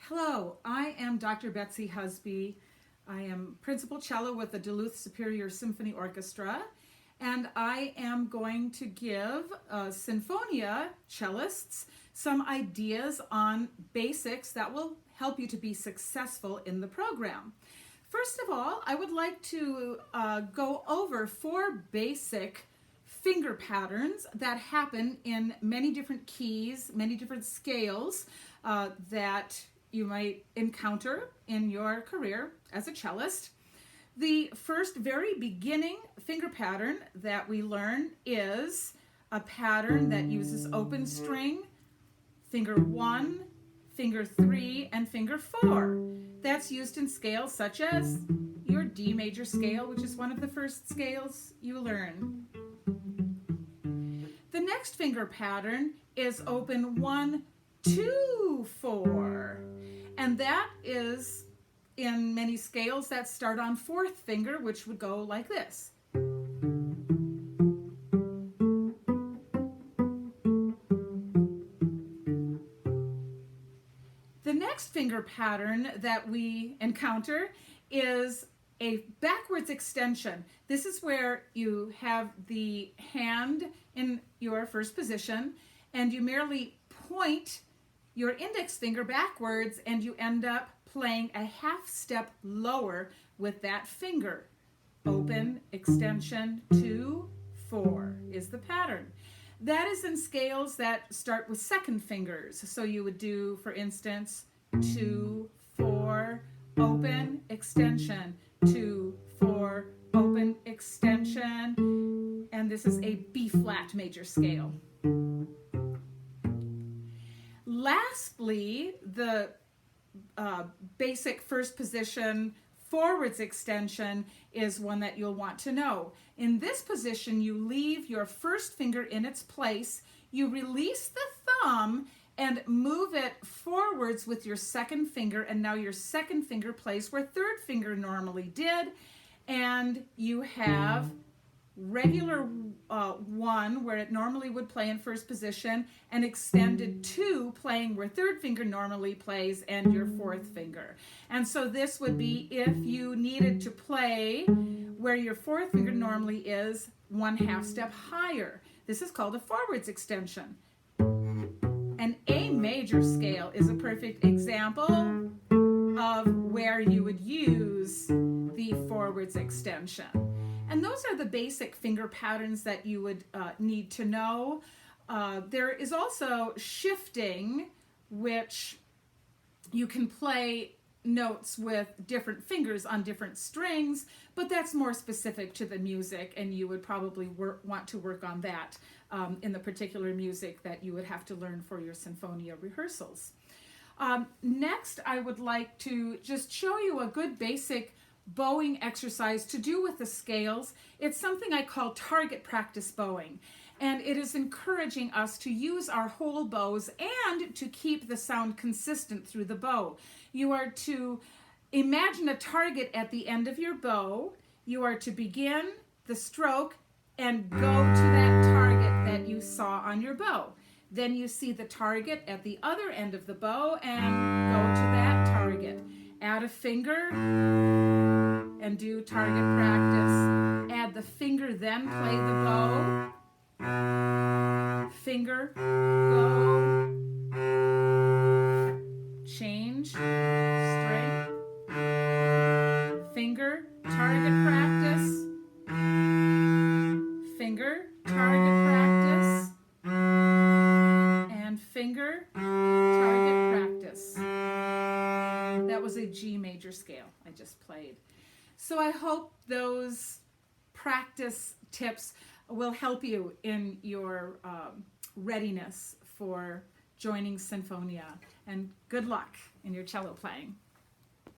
Hello, I am Dr. Betsy Husby. I am Principal Cello with the Duluth Superior Symphony Orchestra, and I am going to give Sinfonia cellists some ideas on basics that will help you to be successful in the program. First of all, I would like to go over 4 basic finger patterns that happen in many different keys, many different scales that you might encounter in your career as a cellist. The first very beginning finger pattern that we learn is a pattern that uses open string, finger 1, finger 3, and finger 4. That's used in scales such as your D major scale, which is one of the first scales you learn. The next finger pattern is open 1, 2, 4. And that is in many scales that start on 4th finger, which would go like this. The next finger pattern that we encounter is a backwards extension. This is where you have the hand in your first position and you merely point your index finger backwards and you end up playing a half step lower with that finger. Open, extension, 2, 4 is the pattern. That is in scales that start with 2nd fingers. So you would do, for instance, 2, 4, open, extension, 2, 4, open, extension, and this is a B flat major scale. Lastly, the basic first position forwards extension is one that you'll want to know. In this position, you leave your first finger in its place, you release the thumb and move it forwards with your 2nd finger, and now your 2nd finger plays where 3rd finger normally did, and you have regular 1 where it normally would play in first position, and extended 2 playing where 3rd finger normally plays and your 4th finger. And so this would be if you needed to play where your 4th finger normally is 1/2 step higher. This is called a forwards extension. An A major scale is a perfect example of where you would use the forwards extension. And those are the basic finger patterns that you would need to know. There is also shifting, which you can play notes with different fingers on different strings, but that's more specific to the music, and you would probably want to work on that in the particular music that you would have to learn for your Sinfonia rehearsals. Next, I would like to just show you a good basic bowing exercise to do with the scales. It's something I call target practice bowing, and it is encouraging us to use our whole bows and to keep the sound consistent through the bow. You are to imagine a target at the end of your bow. You are to begin the stroke and go to that target that you saw on your bow. Then you see the target at the other end of the bow and go to that target. Add a finger and do target practice. Add the finger, then play the bow. Finger, go. Change, string. Finger, target practice. Finger, target practice. And finger, target practice. That was a G major scale I just played. So I hope those practice tips will help you in your readiness for joining Sinfonia, and good luck in your cello playing.